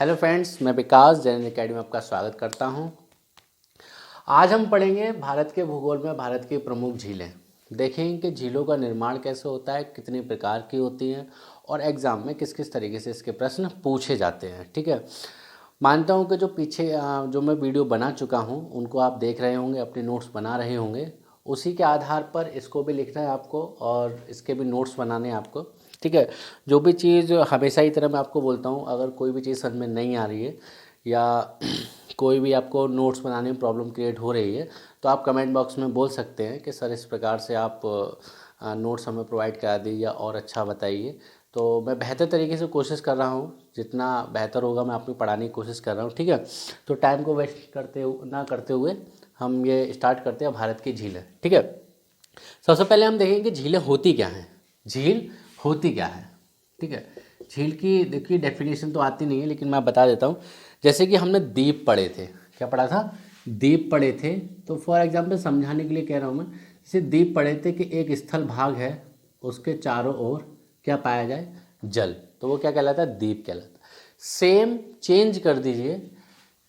Hello friends, मैं विकास Jain academy में आपका स्वागत करता हूं। आज हम पढ़ेंगे भारत के भूगोल में भारत की प्रमुख झीलें। देखेंगे कि झीलों का निर्माण कैसे होता है, कितनी प्रकार की होती हैं और एग्ज़ाम में किस किस तरीके से इसके प्रश्न पूछे जाते हैं। ठीक है, मानता हूं कि जो पीछे जो मैं वीडियो बना चुका हूं उनको आप देख रहे होंगे, अपने नोट्स बना रहे होंगे। उसी के आधार पर इसको भी लिखना है आपको और इसके भी नोट्स बनाने हैं आपको। ठीक है, जो भी चीज़ हमेशा ही तरह मैं आपको बोलता हूँ, अगर कोई भी चीज़ समझ में नहीं आ रही है या कोई भी आपको नोट्स बनाने में प्रॉब्लम क्रिएट हो रही है तो आप कमेंट बॉक्स में बोल सकते हैं कि सर इस प्रकार से आप नोट्स हमें प्रोवाइड करा दीजिए और अच्छा बताइए। तो मैं बेहतर तरीके से कोशिश कर रहा हूँ, जितना बेहतर होगा मैं आपको पढ़ाने की कोशिश कर रहा हूँ। ठीक है, तो टाइम को वेस्ट ना करते हुए हम ये स्टार्ट करते हैं भारत की झीलें। ठीक है, सबसे पहले हम देखेंगे कि झीलें होती क्या हैं। झील होती क्या है। ठीक है, झील की देखिए डेफिनेशन तो आती नहीं है लेकिन मैं बता देता हूँ। जैसे कि हमने द्वीप पढ़े थे, क्या पढ़ा था? द्वीप पढ़े थे। तो फॉर एग्जांपल समझाने के लिए कह रहा हूँ मैं, जैसे द्वीप पढ़े थे कि एक स्थल भाग है, उसके चारों ओर क्या पाया जाए? जल, तो वो क्या कहलाता है? द्वीप कहलाता है। सेम चेंज कर दीजिए,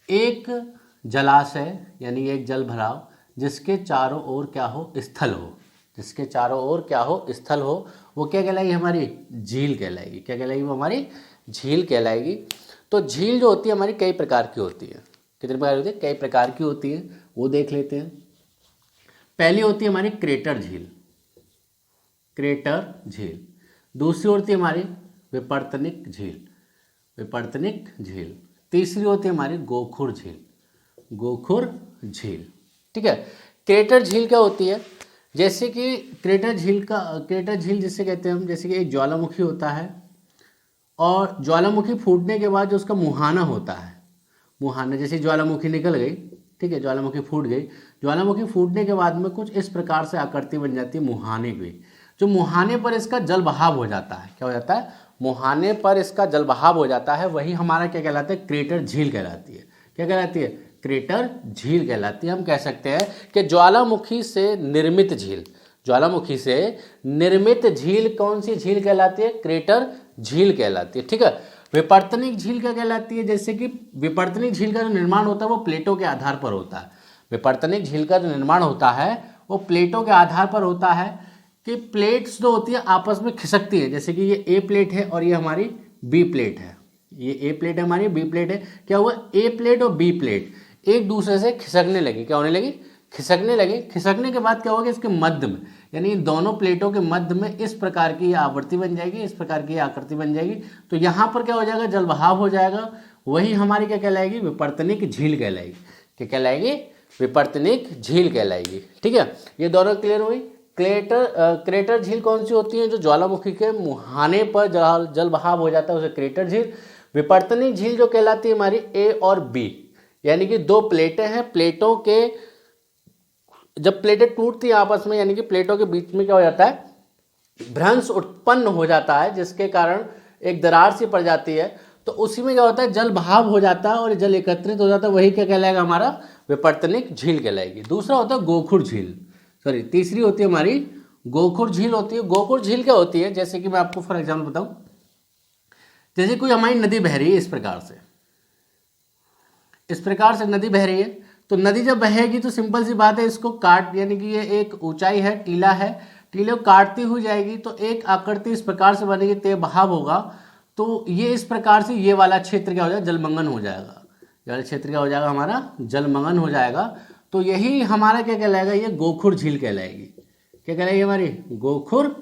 एक जलाशय यानी एक जल भराव जिसके चारों ओर क्या हो? स्थल हो। जिसके चारों ओर क्या हो? स्थल हो, वो क्या कहलाएगी? हमारी झील कहलाएगी। क्या कहलाएगी? वो हमारी झील कहलाएगी। तो झील जो होती है हमारी कई प्रकार की होती है। कितने प्रकार की होती है? कई प्रकार की होती है, वो देख लेते हैं। पहली होती है हमारी क्रेटर झील। क्रेटर झील। दूसरी होती है हमारी विपर्तनिक झील। विपर्तनिक झील। तीसरी होती है हमारी गोखुर झील। गोखुर झील। ठीक है, क्रेटर झील क्या होती है? जैसे कि क्रेटर झील जिसे कहते हैं हम, जैसे कि एक ज्वालामुखी होता है और ज्वालामुखी फूटने के बाद जो उसका मुहाना होता है, मुहाना, जैसे ज्वालामुखी निकल गई, ठीक है, ज्वालामुखी फूट गई, ज्वालामुखी फूटने के बाद में कुछ इस प्रकार से आकृति बन जाती है मुहाने की। जो मुहाने पर इसका जल बहाव हो जाता है, क्या हो जाता है? मुहाने पर इसका जल बहाव हो जाता है, वही हमारा क्या कहलाता है? क्रेटर झील कहलाती है। क्या कहलाती है? क्रेटर झील कहलाती है। हम कह सकते हैं कि ज्वालामुखी से निर्मित झील, ज्वालामुखी से निर्मित झील कौन सी झील कहलाती है? क्रेटर झील कहलाती है। ठीक है, विपर्तनिक झील क्या कहलाती है? जैसे कि विपर्तनिक झील का जो निर्माण होता है वो प्लेटों के आधार पर होता है। विपर्तनिक झील का जो निर्माण होता है वो प्लेटों के आधार पर होता है कि प्लेट्स जो होती है आपस में खिसकती है। जैसे कि ये ए प्लेट है और ये हमारी बी प्लेट है। ये ए प्लेट है, हमारी बी प्लेट है। क्या हुआ? ए प्लेट और बी प्लेट एक दूसरे से खिसकने लगी। क्या होने लगी? खिसकने लगे। खिसकने के बाद क्या होगा? इसके मध्य में, यानी इन दोनों प्लेटों के मध्य में इस प्रकार की आवृत्ति बन जाएगी, इस प्रकार की आकृति बन जाएगी। तो यहाँ पर क्या हो जाएगा? जल बहाव हो जाएगा। वही हमारी क्या कहलाएगी? विपर्तनिक झील कहलाएगी। क्या कहलाएगी? विपर्तनिक झील कहलाएगी। ठीक है, ये दोनों क्लियर हुई। क्रेटर झील कौन सी होती है? जो ज्वालामुखी के मुहाने पर जल बहाव हो जाता है उसे क्रेटर झील। विपर्तनिक झील जो कहलाती है हमारी ए और बी, यानी कि दो प्लेटें हैं, प्लेटों के जब प्लेटें टूटती हैं आपस में, यानी कि प्लेटों के बीच में क्या हो जाता है? भ्रंश उत्पन्न हो जाता है, जिसके कारण एक दरार सी पड़ जाती है। तो उसी में क्या होता है? जल बहाव हो जाता है और जल एकत्रित हो जाता है, वही क्या कहलाएगा? हमारा विपर्तनिक झील कहलाएगी। दूसरा होता है गोखुर झील, सॉरी तीसरी होती है हमारी गोखुर झील होती है। गोखुर झील क्या होती है? जैसे कि मैं आपको फॉर एग्जाम्पल बताऊं, जैसे कोई हमारी नदी बह रही है इस प्रकार से, इस प्रकार से नदी बह रही है, तो नदी जब बहेगी तो सिंपल सी बात है, इसको काट, यानी कि ये एक ऊंचाई है, टीला है, टीले को काटती हुई जाएगी तो एक आकृति इस प्रकार से बनेगी, तेज बहाव होगा। तो ये इस प्रकार से ये वाला क्षेत्र क्या हो जाएगा? जलमग्न हो जाएगा। ये वाला क्षेत्र क्या हो जाएगा? हमारा जलमग्न हो जाएगा। तो यही हमारा क्या कहलाएगा? ये गोखुर झील कहलाएगी। क्या कहलाएगी? हमारी गोखुर,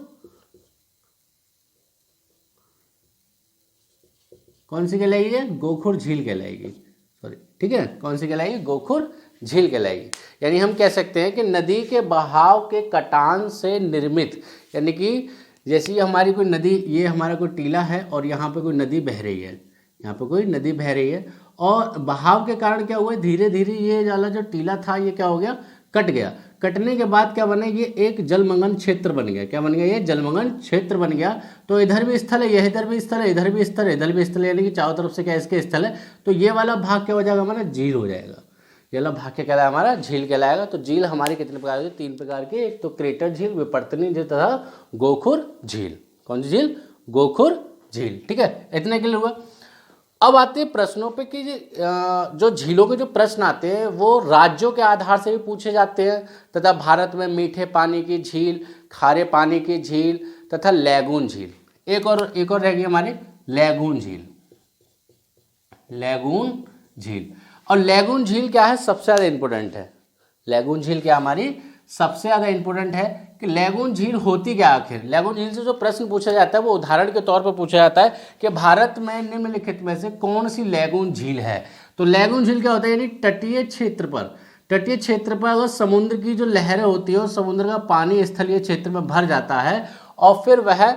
कौन सी कहलाएगी? गोखुर झील कहलाएगी। सॉरी, ठीक है, कौन सी कहलाएगी? गोखुर झील कहलाएगी। यानी हम कह सकते हैं कि नदी के बहाव के कटान से निर्मित, यानी कि जैसे हमारी कोई नदी, ये हमारा कोई टीला है और यहाँ पे कोई नदी बह रही है, यहाँ पे कोई नदी बह रही है और बहाव के कारण क्या हुआ? धीरे धीरे ये वाला जो टीला था ये क्या हो गया? कट गया। कटने के बाद क्या बना? ये एक जलमग्न क्षेत्र बन गया। क्या बन गया? ये जलमग्न क्षेत्र बन गया। तो इधर भी स्थल है, यह इधर भी स्थल है, इधर भी स्थल है, इधर भी स्थल है, यानी कि चारों तरफ से क्या इसके स्थल है। तो ये वाला भाग क्या हो जाएगा? हमारा झील हो जाएगा। ये वाला भाग क्या कहलाएगा? हमारा झील कहलाएगा। तो झील हमारी कितने प्रकार की? 3 प्रकार की। एक तो क्रेटर झील, विपर्तनिक झील तथा गोखुर झील। कौन सी झील? गोखुर झील। ठीक है, इतने के लिए हुआ। अब आते हैं प्रश्नों पे कि जो झीलों के जो प्रश्न आते हैं वो राज्यों के आधार से भी पूछे जाते हैं तथा भारत में मीठे पानी की झील, खारे पानी की झील तथा लैगून झील। एक और रहेगी हमारी लैगून झील। लैगून झील, और लैगून झील क्या है, सबसे ज़्यादा इंपॉर्टेंट है। लैगून झील क्या हमारी सबसे ज़्यादा इंपॉर्टेंट है कि लैगून झील होती क्या आखिर। लैगून झील से जो प्रश्न पूछा जाता है वो उदाहरण के तौर पर पूछा जाता है कि भारत में निम्नलिखित में से कौन सी लैगून झील है। तो लैगून झील क्या होता है, यानी तटीय क्षेत्र पर अगर समुद्र की जो लहरें होती है और समुद्र का पानी स्थलीय क्षेत्र में भर जाता है और फिर वह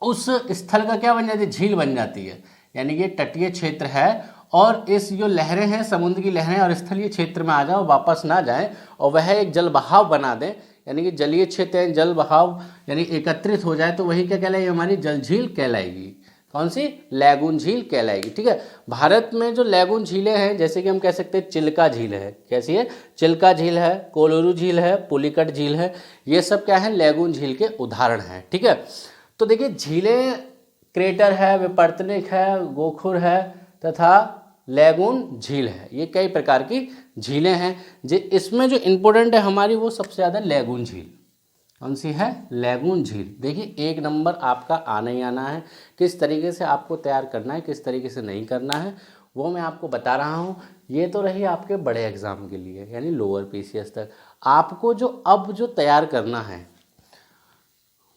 उस स्थल का क्या बन जाती है, झील बन जाती है। यानी कि तटीय क्षेत्र है और इस जो लहरें हैं समुद्र की लहरें और स्थलीय क्षेत्र में आ जाए और वापस ना जाएं और वह एक जल बहाव बना दें, यानी कि जलीय क्षेत्र है, जल बहाव यानी एकत्रित हो जाए, तो वही क्या कहलाएगी, हमारी जल झील कहलाएगी। कौन सी, लैगून झील कहलाएगी। ठीक है, भारत में जो लैगून झीलें हैं जैसे कि हम कह सकते हैं चिल्का झील है, कैसी है, चिल्का झील है, कोलोरू झील है, पुलिकट झील है, ये सब क्या है, लैगून झील के उदाहरण हैं। ठीक है, तो देखिए झीलें क्रेटर है, विपर्तनिक है, गोखुर है तथा लैगून झील है, ये कई प्रकार की झीलें हैं। इसमें जो इम्पोर्टेंट है हमारी वो सबसे ज़्यादा लैगून झील। कौन सी है, लैगून झील। देखिए 1 नंबर आपका आना ही आना है। किस तरीके से आपको तैयार करना है, किस तरीके से नहीं करना है, वो मैं आपको बता रहा हूँ। ये तो रही आपके बड़े एग्जाम के लिए यानी लोअर पीसीएस तक। आपको जो अब जो तैयार करना है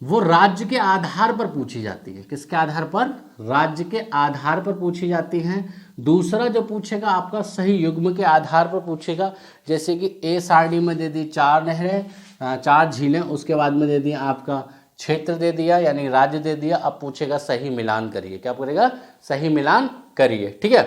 वो राज्य के आधार पर पूछी जाती है। किसके आधार पर, राज्य के आधार पर पूछी जाती हैं। दूसरा जो पूछेगा आपका सही युग्म के आधार पर पूछेगा। जैसे कि ए सारणी में दे दी 4 नहरें, 4 झीलें, उसके बाद में दे दिया आपका क्षेत्र दे दिया यानी राज्य दे दिया। अब पूछेगा सही मिलान करिए, क्या पूछेगा, सही मिलान करिए। ठीक है,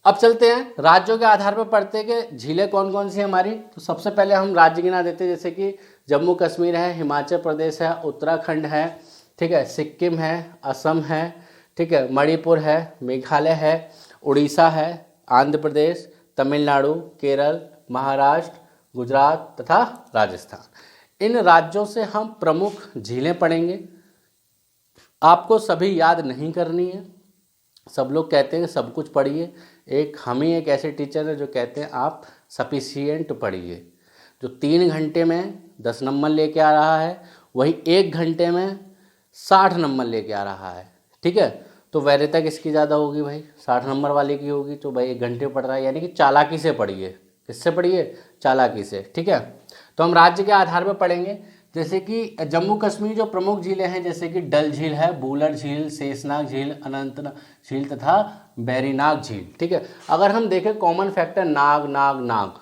अब चलते हैं राज्यों के आधार पर पढ़ते हैं कि झीलें कौन कौन सी हमारी। तो सबसे पहले हम राज्य गिना देते हैं, जैसे कि जम्मू कश्मीर है, हिमाचल प्रदेश है, उत्तराखंड है, ठीक है, सिक्किम है, असम है, ठीक है, मणिपुर है, मेघालय है, उड़ीसा है, आंध्र प्रदेश, तमिलनाडु, केरल, महाराष्ट्र, गुजरात तथा राजस्थान। इन राज्यों से हम प्रमुख झीलें पढ़ेंगे। आपको सभी याद नहीं करनी है। सब लोग कहते हैं सब कुछ पढ़िए, हम ही एक ऐसे टीचर है जो कहते हैं आप सफिशिएंट पढ़िए। जो 3 घंटे में 10 नंबर लेके आ रहा है वही 1 घंटे में 60 नंबर लेके आ रहा है। ठीक है, तो वैधता किसकी ज़्यादा होगी भाई, 60 नंबर वाले की होगी। तो भाई 1 घंटे पढ़ रहा है, यानी कि चालाकी से पढ़िए। किससे पढ़िए, चालाकी से। ठीक है, तो हम राज्य के आधार पर पढ़ेंगे। जैसे कि जम्मू कश्मीर जो प्रमुख झीलें हैं जैसे कि डल झील है, बूलर झील, शेषनाग झील, अनंतनाग झील तथा बैरीनाग झील। ठीक है, अगर हम देखें कॉमन फैक्टर नाग नाग नाग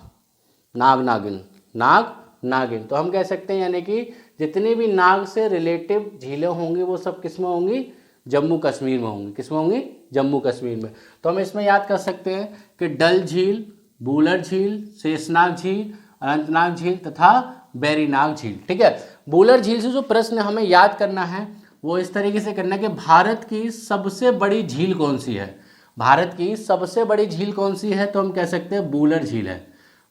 नाग नागिन नाग नागिन, तो हम कह सकते हैं यानी कि जितनी भी नाग से रिलेटिव झीलें होंगी वो सब किस में होंगी, जम्मू कश्मीर में होंगी। किस में होंगी, जम्मू कश्मीर में। तो हम इसमें याद कर सकते हैं कि डल झील, बूलर झील, शेषनाग झील, अनंतनाग झील तथा बैरीनाग झील। ठीक है, बूलर झील से जो प्रश्न हमें याद करना है वो इस तरीके से करना है कि भारत की सबसे बड़ी झील कौन सी है। भारत की सबसे बड़ी झील कौन सी है, तो हम कह सकते हैं बूलर झील है।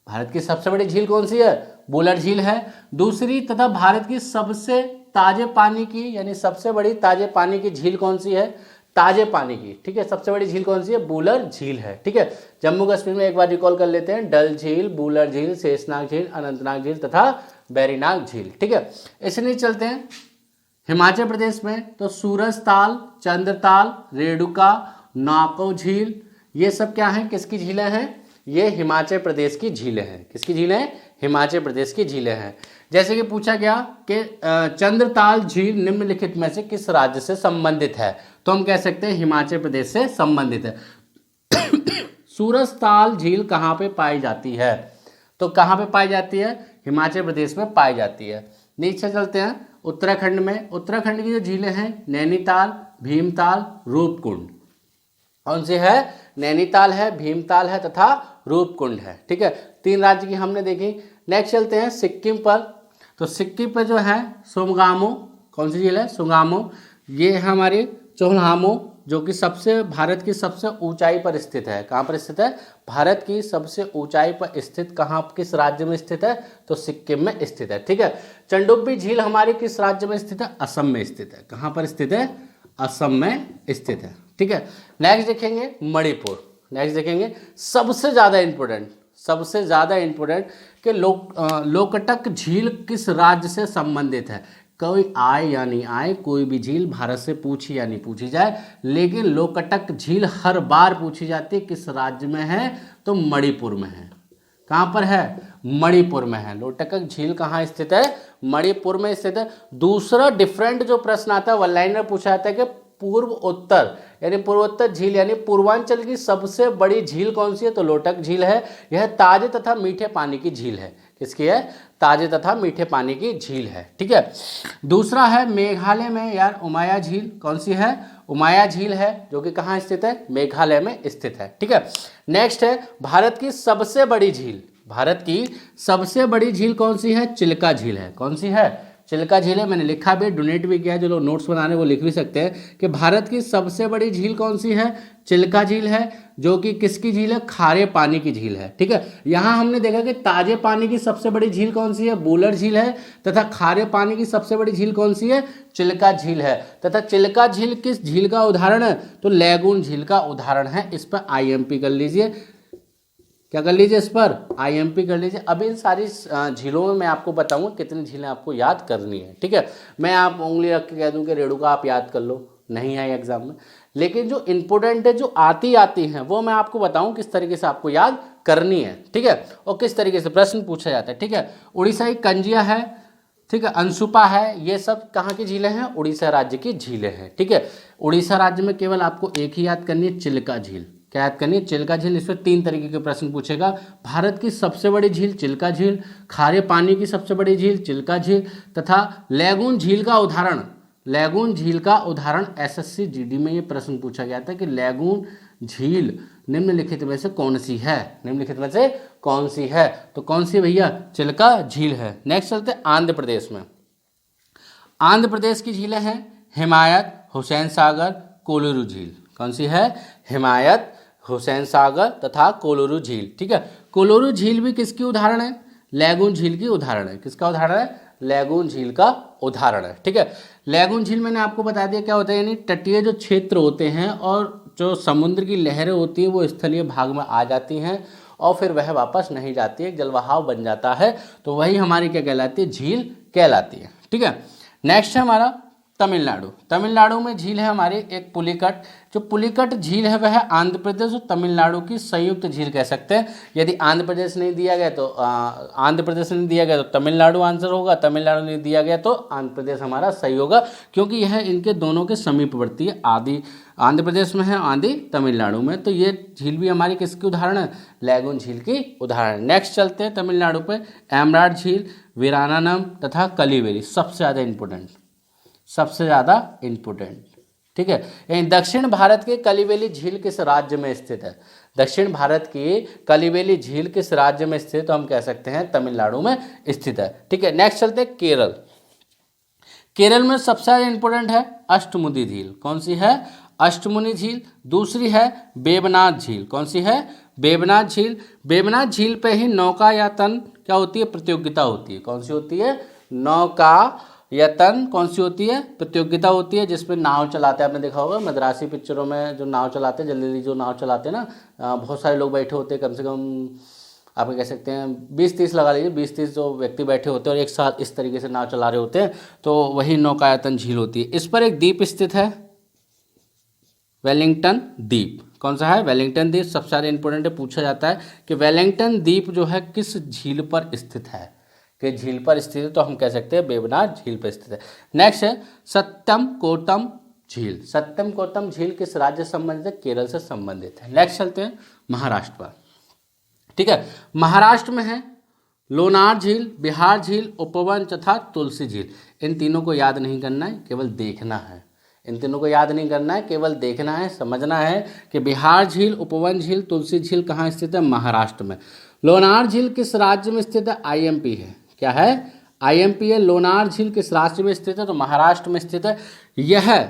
भारत की सबसे बड़ी झील कौन सी है, बूलर झील है। दूसरी तथा भारत की सबसे ताजे पानी की यानी सबसे बड़ी ताजे पानी की झील कौन सी है, ताजे पानी की। ठीक है, सबसे बड़ी झील कौन सी है, बूलर झील है। ठीक है, जम्मू कश्मीर में एक बार रिकॉल कर लेते हैं, डल झील, बूलर झील, शेषनाग झील, अनंतनाग झील तथा बैरीनाग झील। ठीक है, ऐसे नहीं चलते हैं हिमाचल प्रदेश में, तो सूरजताल, चंद्रताल, रेणुका, नाको झील, ये सब क्या हैं, किसकी झीलें हैं, ये हिमाचल प्रदेश की झीलें हैं। किसकी झीलें हैं, हिमाचल प्रदेश की झीलें हैं। जैसे कि पूछा गया कि चंद्रताल झील निम्नलिखित में से किस राज्य से संबंधित है, तो हम कह सकते हैं हिमाचल प्रदेश से संबंधित है। सूरजताल झील कहाँ पे पाई जाती है, तो कहाँ पे पाई जाती है, हिमाचल प्रदेश में पाई जाती है। नीचे चलते हैं उत्तराखंड में। उत्तराखंड की जो झीलें हैं नैनीताल, भीमताल, रूपकुंड। कौन सी है, नैनीताल है, भीमताल है तथा रूपकुंड है। ठीक है, 3 राज्य की हमने देखी। नेक्स्ट चलते हैं सिक्किम पर। तो सिक्किम पर जो है सोमगामो, कौन सी झील है, सोमगामो। ये है हमारी चोलहामो जो कि भारत की सबसे ऊंचाई पर स्थित है। कहाँ पर स्थित है, भारत की सबसे ऊंचाई पर स्थित, कहाँ, किस राज्य में स्थित है, तो सिक्किम में स्थित है। ठीक है, चंडुब्बी झील हमारी किस राज्य में स्थित है, असम में स्थित है। कहाँ पर स्थित है, असम में स्थित है। ठीक है। नेक्स्ट देखेंगे मणिपुर। नेक्स्ट देखेंगे सबसे ज़्यादा इंपॉर्टेंट कि लोकटक झील किस राज्य से संबंधित है। कोई आए या नहीं आए, कोई भी झील भारत से पूछी या नहीं पूछी जाए, लेकिन लोकटक झील हर बार पूछी जाती है। किस राज्य में है? तो मणिपुर में है। कहाँ पर है? मणिपुर में है। लोकटक झील कहाँ स्थित है? मणिपुर में स्थित है। दूसरा डिफरेंट जो प्रश्न आता है वन लाइनर पूछा जाता है कि पूर्व उत्तर यानी पूर्वोत्तर झील यानी पूर्वांचल की सबसे बड़ी झील कौन सी है? तो लोटक झील है। यह ताजे तथा मीठे पानी की झील है। किसकी है? ताजे तथा मीठे पानी की झील है। ठीक है। दूसरा है मेघालय में यार उमाया झील। कौन सी है? उमाया झील है, जो कि कहाँ स्थित है? मेघालय में स्थित है। ठीक है। नेक्स्ट है भारत की सबसे बड़ी झील। भारत की सबसे बड़ी झील कौन सी है? चिल्का झील है। कौन सी है? चिल्का झील है। मैंने लिखा भी, डोनेट भी किया है, जो लोग नोट्स बना रहे हैं वो लिख भी सकते हैं कि भारत की सबसे बड़ी झील कौन सी है? चिल्का झील है, जो कि किसकी झील है? खारे पानी की झील है। ठीक है। यहाँ हमने देखा कि ताजे पानी की सबसे बड़ी झील कौन सी है? बूलर झील है, तथा खारे पानी की सबसे बड़ी झील कौन सी है? चिल्का झील है। तथा चिल्का झील किस झील का उदाहरण है? तो लैगून झील का उदाहरण है। इस पर IMP कर लीजिए। क्या कर लीजिए? इस पर IMP कर लीजिए। अभी इन सारी झीलों में मैं आपको बताऊंगा कितनी झीलें आपको याद करनी है। ठीक है। मैं आप उंगली रख के कह दूं कि रेणुका आप याद कर लो, नहीं है एग्जाम में, लेकिन जो इंपॉर्टेंट है, जो आती हैं, वो मैं आपको बताऊं किस तरीके से आपको याद करनी है। ठीक है। और किस तरीके से प्रश्न पूछा जाता है। ठीक है। उड़ीसा की कंजिया है, ठीक है, अंशुपा है, ये सब कहाँ की झीलें हैं? उड़ीसा राज्य की झीलें हैं। ठीक है। उड़ीसा राज्य में केवल आपको एक ही याद करनी है, चिल्का झील। क्या याद करनी है? चिल्का झील। इसमें 3 तरीके के प्रश्न पूछेगा। भारत की सबसे बड़ी झील चिल्का झील, खारे पानी की सबसे बड़ी झील चिल्का झील, तथा लैगून झील का उदाहरण। लैगून झील का उदाहरण SSC GD में ये प्रश्न पूछा गया था कि लैगून झील निम्नलिखित में से कौन सी है? निम्नलिखित में से कौन सी है? तो कौन सी भैया? चिल्का झील है। नेक्स्ट चलते हैं आंध्र प्रदेश में। आंध्र प्रदेश की झीलें हैं हिमायत, हुसैन सागर, कोलूरू झील। कौन सी है? हिमायत, हुसैन सागर तथा कोलूरू झील। ठीक है। कोलूरू झील भी किसकी उदाहरण है? लैगून झील की उदाहरण है। किसका उदाहरण है? लैगून झील का उदाहरण है। ठीक है। लैगून झील मैंने आपको बता दिया क्या होता है, यानी तटीय जो क्षेत्र होते हैं और जो समुद्र की लहरें होती हैं वो स्थलीय भाग में आ जाती हैं और फिर वह वापस नहीं जाती है, जलवाहाव बन जाता है, तो वही हमारी क्या कहलाती है? झील कहलाती है। ठीक है। नेक्स्ट है हमारा तमिलनाडु। तमिलनाडु में झील है हमारी एक पुलिकट। जो पुलिकट झील है वह आंध्र प्रदेश और तमिलनाडु की संयुक्त झील कह सकते हैं। यदि आंध्र प्रदेश नहीं दिया गया तो तमिलनाडु आंसर होगा, तमिलनाडु नहीं दिया गया तो आंध्र प्रदेश हमारा सही होगा, क्योंकि यह इनके दोनों के समीपवर्ती है। आदि आंध्र प्रदेश में है, आदि तमिलनाडु में। तो ये झील भी हमारी किसकी उदाहरण है? लैगून झील की उदाहरण। नेक्स्ट चलते हैं तमिलनाडु पे। एमराल्ड झील, वीरानानम तथा कलिवेली सबसे ज़्यादा इंपॉर्टेंट। ठीक है। यानी दक्षिण भारत के कलिवेली झील किस राज्य में स्थित है? दक्षिण भारत की कलिवेली झील किस राज्य में स्थित है? तो हम कह सकते हैं तमिलनाडु में स्थित है। ठीक है। नेक्स्ट चलते हैं केरल। केरल में सबसे ज़्यादा इंपॉर्टेंट है अष्टमुदी झील। कौन सी है? अष्टमुनि झील। दूसरी है बेबनाथ झील। कौन सी है? बेबनाथ झील। बेबनाथ झील पे ही नौकायातन क्या होती है? प्रतियोगिता होती है। कौन सी होती है? नौकायतन। कौन सी होती है? प्रतियोगिता होती है, जिसमें नाव चलाते हैं। आपने देखा होगा मद्रासी पिक्चरों में जो नाव चलाते हैं, जल्दी जो नाव चलाते हैं ना, बहुत सारे लोग बैठे होते हैं, कम से कम आप कह सकते हैं 20-30 लगा लीजिए, 20-30 जो व्यक्ति बैठे होते हैं और एक साथ इस तरीके से नाव चला रहे होते हैं, तो वही नौकायतन झील होती है। इस पर एक द्वीप स्थित है, वेलिंगटन द्वीप। कौन सा है? वेलिंगटन द्वीप। सबसे ज़्यादा इंपॉर्टेंट है, पूछा जाता है कि वेलिंगटन द्वीप जो है किस झील पर स्थित है? कि झील पर स्थित है, तो हम कह सकते हैं बेबनाथ झील पर स्थित है। नेक्स्ट है सत्यम कोतम झील। सत्यम कोतम झील किस राज्य से संबंधित है? केरल से संबंधित है। नेक्स्ट चलते हैं महाराष्ट्र पर। ठीक है। महाराष्ट्र में है लोनार झील, बिहार झील, उपवन तथा तुलसी झील। इन तीनों को याद नहीं करना है, केवल देखना है। इन तीनों को याद नहीं करना है, केवल देखना है, समझना है कि बिहार झील, उपवन झील, तुलसी झील कहाँ स्थित है? महाराष्ट्र में। लोनार झील किस राज्य में स्थित है? IMP है। क्या है? IMP है। लोनार झील किस राज्य में स्थित है? तो महाराष्ट्र में स्थित है। यह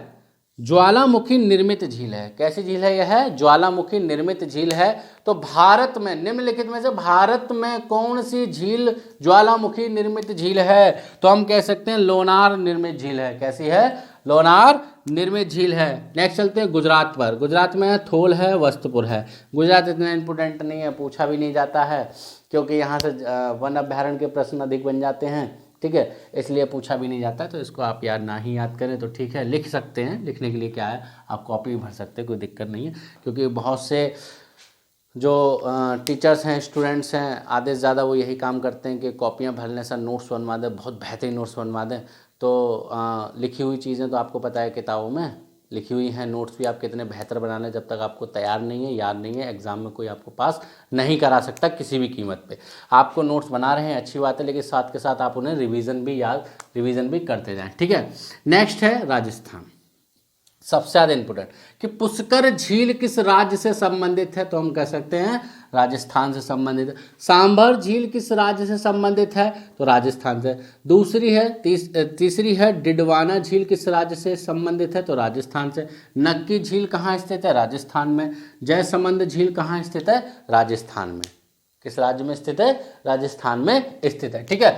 ज्वालामुखी निर्मित झील है। कैसी झील है? यह ज्वालामुखी निर्मित झील है। तो भारत में निम्नलिखित में से भारत में कौन सी झील ज्वालामुखी निर्मित झील है? तो हम कह सकते हैं लोनार निर्मित झील है। कैसी है? लोनार निर्मित झील है। नेक्स्ट चलते हैं गुजरात पर। गुजरात में थोल है, वस्तुपुर है। गुजरात इतना इंपॉर्टेंट नहीं है, पूछा भी नहीं जाता है, क्योंकि यहाँ से वन अभ्यारण्य के प्रश्न अधिक बन जाते हैं, ठीक है, इसलिए पूछा भी नहीं जाता है। तो इसको आप याद ना ही याद करें तो ठीक है, लिख सकते हैं, लिखने के लिए क्या है, आप कॉपी भी भर सकते हैं, कोई दिक्कत नहीं है। क्योंकि बहुत से जो टीचर्स हैं, स्टूडेंट्स हैं, आधे से ज़्यादा वो यही काम करते हैं कि कॉपियाँ भरने से नोट्स बनवा दें, बहुत बेहतरीन नोट्स बनवा दें। तो लिखी हुई चीज़ें तो आपको पता है किताबों में लिखी हुई हैं, नोट्स भी आप कितने बेहतर बना लें, जब तक आपको तैयार नहीं है, याद नहीं है, एग्ज़ाम में कोई आपको पास नहीं करा सकता किसी भी कीमत पे। आपको नोट्स बना रहे हैं अच्छी बात है, लेकिन साथ के साथ आप उन्हें रिवीजन भी करते जाएं, ठीक है। नेक्स्ट है राजस्थान, सबसे ज़्यादा इंपोर्टेंट कि पुष्कर झील किस राज्य से संबंधित है, तो हम कह सकते हैं राजस्थान से संबंधित है। सांभर झील किस राज्य से संबंधित है, तो राजस्थान से। दूसरी है तीसरी है डिडवाना झील किस राज्य से संबंधित है, तो राजस्थान से। नक्की झील कहाँ स्थित है, राजस्थान में। जयसमंद झील कहाँ स्थित है, राजस्थान में। किस राज्य में स्थित है, राजस्थान में स्थित है, ठीक है।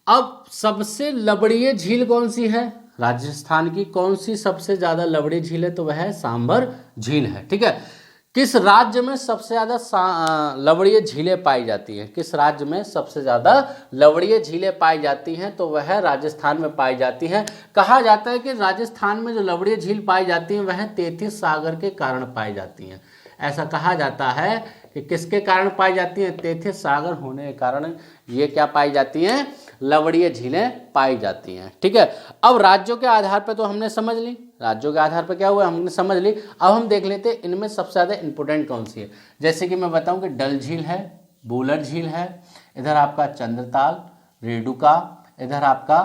अब सबसे लवणीय झील कौन सी है, राजस्थान की कौन सी सबसे ज्यादा लवणीय झील है, तो वह है सांभर झील है, ठीक है। किस राज्य में सबसे ज्यादा लवणीय झीलें पाई जाती हैं, किस राज्य में सबसे ज्यादा लवणीय झीलें पाई जाती हैं, तो वह राजस्थान में पाई जाती हैं। कहा जाता है कि राजस्थान में जो लवणीय झील पाई जाती हैं वह तेथिस सागर के कारण पाई जाती हैं। ऐसा कहा जाता है कि किसके कारण पाई जाती हैं, तेथिस सागर होने के कारण ये क्या पाई जाती हैं, लवणीय झीलें पाई जाती हैं, ठीक है। अब राज्यों के आधार पर तो हमने समझ ली, राज्यों के आधार पर क्या हुआ हमने समझ ली। अब हम देख लेते हैं इनमें सबसे ज़्यादा इंपॉर्टेंट कौन सी है। जैसे कि मैं बताऊं कि डल झील है, बूलर झील है, इधर आपका चंद्रताल, रेडुका, इधर आपका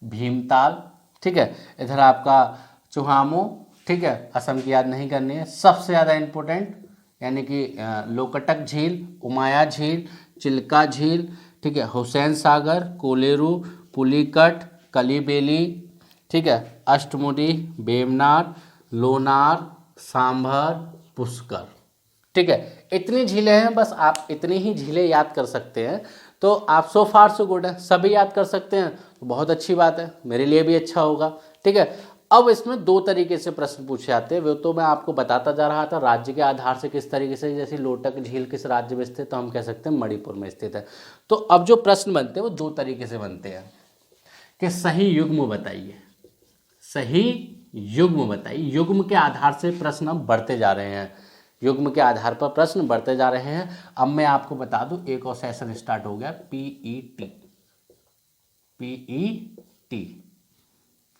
भीमताल, ठीक है, इधर आपका चुहामो, ठीक है, असम की याद नहीं करनी है। सबसे ज़्यादा इंपॉर्टेंट यानी कि लोकटक झील, उमाया झील, चिल्का झील, ठीक है, हुसैन सागर, कोलेरू, पुलिकट, कलीबेली, ठीक है, अष्टमुडी, बेमनार, लोनार, सांभर, पुष्कर, ठीक है। इतनी झीलें हैं, बस आप इतनी ही झीलें याद कर सकते हैं तो आप सो फार सो गुड है। सभी याद कर सकते हैं तो बहुत अच्छी बात है, मेरे लिए भी अच्छा होगा, ठीक है। अब इसमें दो तरीके से प्रश्न पूछे जाते हैं, वो तो मैं आपको बताता जा रहा था राज्य के आधार से किस तरीके से। जैसे लोटक झील किस राज्य में स्थित है, तो हम कह सकते हैं मणिपुर में स्थित है। तो अब जो प्रश्न बनते हैं वो दो तरीके से बनते हैं कि सही युग्म बताइए, सही युग्म बताइए। युग्म के आधार से प्रश्न हम बढ़ते जा रहे हैं, युग्म के आधार पर प्रश्न बढ़ते जा रहे हैं। अब मैं आपको बता दूं एक और सेशन स्टार्ट हो गया, पीईटी,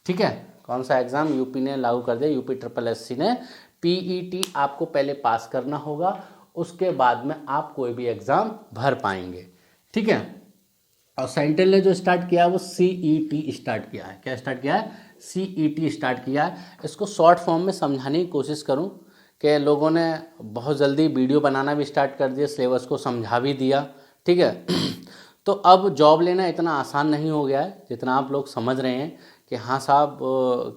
ठीक है। कौन सा एग्जाम यूपी ने लागू कर दिया, यूपी SSS ने। पीईटी आपको पहले पास करना होगा, उसके बाद में आप कोई भी एग्जाम भर पाएंगे, ठीक है। और सेंट्रल ने जो स्टार्ट किया है वो CET स्टार्ट किया है। क्या स्टार्ट किया है, CET स्टार्ट किया है। इसको शॉर्ट फॉर्म में समझाने की कोशिश करूं कि लोगों ने बहुत जल्दी वीडियो बनाना भी स्टार्ट कर दिया, सिलेबस को समझा भी दिया, ठीक है। तो अब जॉब लेना इतना आसान नहीं हो गया है जितना आप लोग समझ रहे हैं कि हाँ साहब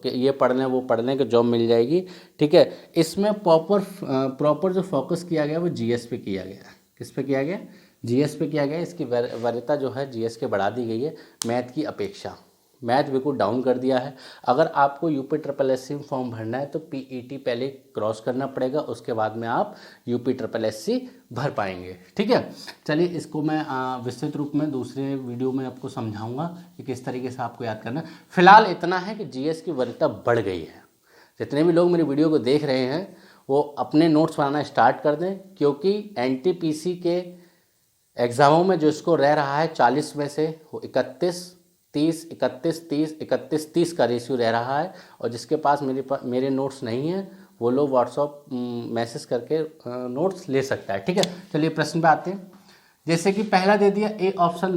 कि ये पढ़ लें वो पढ़ लें कि जॉब मिल जाएगी, ठीक है। इसमें प्रॉपर जो फोकस किया गया वो GS पे किया गया। किस पे किया गया, GS पे किया गया। इसकी वरीयता जो है GS के बढ़ा दी गई है मैथ की अपेक्षा। मैथ बिल्कुल डाउन कर दिया है। अगर आपको यूपी SSS में फॉर्म भरना है तो पीईटी पहले क्रॉस करना पड़ेगा, उसके बाद में आप यूपी SSS भर पाएंगे, ठीक है। चलिए इसको मैं विस्तृत रूप में दूसरे वीडियो में आपको समझाऊंगा कि किस तरीके से आपको याद करना है। फिलहाल इतना है कि GS की वरीयता बढ़ गई है। जितने भी लोग मेरी वीडियो को देख रहे हैं वो अपने नोट्स बनाना स्टार्ट कर दें, क्योंकि NTPC के एग्ज़ामों में जो इसको रह रहा है 40 में से वो 31-30 का रेशियो रह रहा है। और जिसके पास मेरे नोट्स नहीं हैं वो लोग व्हाट्सअप मैसेज करके नोट्स ले सकता है, ठीक है। चलिए प्रश्न पे आते हैं। जैसे कि पहला दे दिया ए ऑप्शन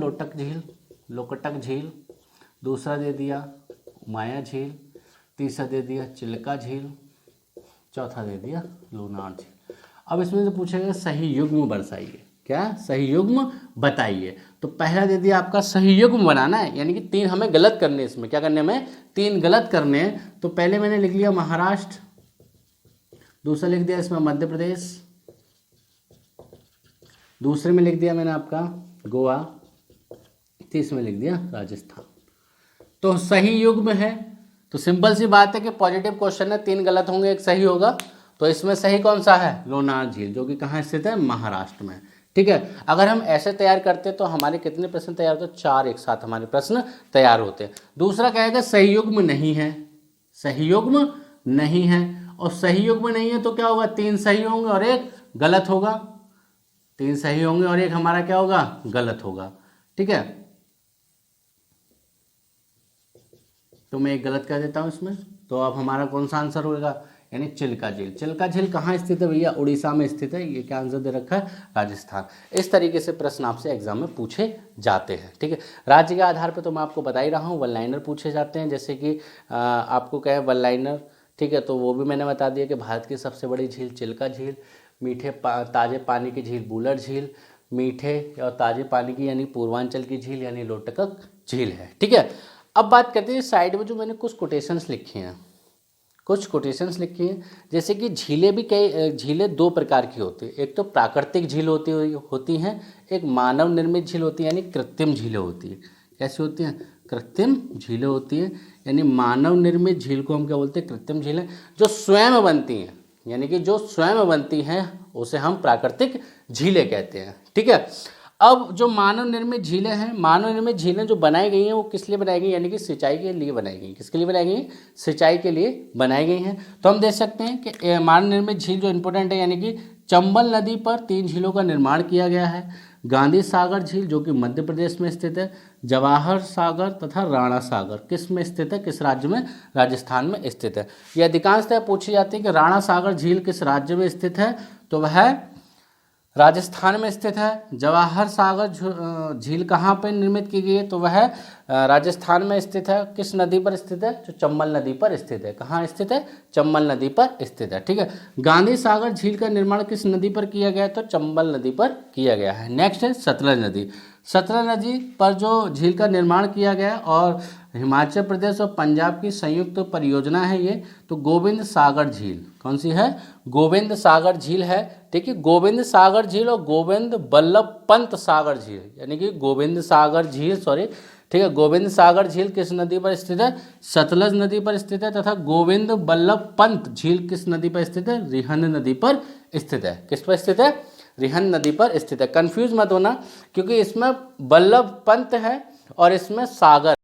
लोकटक झील, दूसरा दे दिया उमाया झील, तीसरा दे दिया चिल्का झील, चौथा दे दिया लोनार झील। अब इसमें से पूछेगा सही युग्म दर्शाइए। क्या, सही युग्म बताइए। तो पहला दे दिया आपका सही युग्म बनाना है, यानी कि 3 हमें गलत करने, इसमें क्या करने में 3 गलत करने हैं। तो पहले मैंने लिख लिया महाराष्ट्र, दूसरा लिख दिया इसमें मध्य प्रदेश, दूसरे में लिख दिया मैंने आपका गोवा, तीसरे में लिख दिया राजस्थान। तो सही युग्म है तो सिंपल सी बात है कि पॉजिटिव क्वेश्चन है, 3 गलत होंगे, 1 सही होगा। तो इसमें सही कौन सा है? लोनार झील, जो कि कहाँ स्थित है? महाराष्ट्र में। ठीक है, अगर हम ऐसे तैयार करते तो हमारे कितने प्रश्न तैयार होते? 4 एक साथ हमारे प्रश्न तैयार होते। दूसरा कहेगा संयुग्म नहीं है, संयुग्म नहीं है, और संयुग्म नहीं है तो क्या होगा? 3 सही होंगे और 1 गलत होगा, 3 सही होंगे और 1 हमारा क्या होगा? गलत होगा। ठीक है, तो मैं 1 गलत कर देता हूं इसमें। तो अब हमारा कौन सा आंसर होगा? यानी चिल्का झील। चिल्का झील कहाँ स्थित है भैया? उड़ीसा में स्थित है। ये क्या आंसर दे रखा है? राजस्थान। इस तरीके से प्रश्न आपसे एग्जाम में पूछे जाते हैं। ठीक है, राज्य के आधार पर तो मैं आपको बता ही रहा हूँ, वन लाइनर पूछे जाते हैं, जैसे कि आपको क्या है वन लाइनर। ठीक है, तो वो भी मैंने बता दिया कि भारत की सबसे बड़ी झील चिल्का झील, मीठे ताजे पानी की झील बुलर झील, मीठे और ताजे पानी की यानी पूर्वांचल की झील यानी लोटकक झील है। ठीक है, अब बात करते हैं साइड में जो मैंने कुछ कोटेशंस लिखे हैं, कुछ कोटेशंस लिखी हैं, जैसे कि झीलें भी कई झीलें 2 प्रकार की होती है। एक तो प्राकृतिक झील होती हैं, एक मानव निर्मित झील होती है यानी कृत्रिम झीलें होती है। कैसी होती हैं? कृत्रिम झीलें होती हैं, यानी मानव निर्मित झील को हम क्या बोलते हैं? कृत्रिम झीलें। जो स्वयं बनती हैं, यानी कि जो स्वयं बनती हैं उसे हम प्राकृतिक झीलें कहते हैं। ठीक है, अब जो मानव निर्मित झीलें हैं, मानव निर्मित झीलें जो बनाई गई हैं वो किस लिए बनाई गई? यानी कि सिंचाई के लिए बनाई गई। किसके लिए बनाई गई? सिंचाई के लिए बनाई गई हैं। तो हम देख सकते हैं कि मानव निर्मित झील जो इंपॉर्टेंट है, यानी कि चंबल नदी पर 3 झीलों का निर्माण किया गया है। गांधी सागर झील जो कि मध्य प्रदेश में स्थित है, जवाहर सागर तथा राणा सागर किस में स्थित है? किस राज्य में? राजस्थान में स्थित है। ये अधिकांशतः पूछी जाती है कि राणा सागर झील किस राज्य में स्थित है, तो वह राजस्थान में स्थित है। जवाहर सागर झील कहाँ पर निर्मित की गई है, तो वह राजस्थान में स्थित है। किस नदी पर स्थित है? जो चंबल नदी पर स्थित है। कहाँ स्थित है? चंबल नदी पर स्थित है। ठीक है, गांधी सागर झील का निर्माण किस नदी पर किया गया है? तो चंबल नदी पर किया गया है। नेक्स्ट है सतलज नदी। सतलज नदी पर जो झील का निर्माण किया गया और हिमाचल प्रदेश और पंजाब की संयुक्त परियोजना है ये, तो गोविंद सागर झील। कौन सी है? गोविंद सागर झील है। ठीक है, गोविंद सागर झील और गोविंद बल्लभ पंत सागर झील, यानी कि गोविंद सागर झील ठीक है, गोविंद सागर झील किस नदी पर स्थित है? सतलज नदी पर स्थित है। तथा गोविंद बल्लभ पंत झील किस नदी पर स्थित है? रिहंद नदी पर स्थित है। किस पर स्थित है? रिहंद नदी पर स्थित है। कंफ्यूज मत होना, क्योंकि इसमें बल्लभ पंत है और इसमें सागर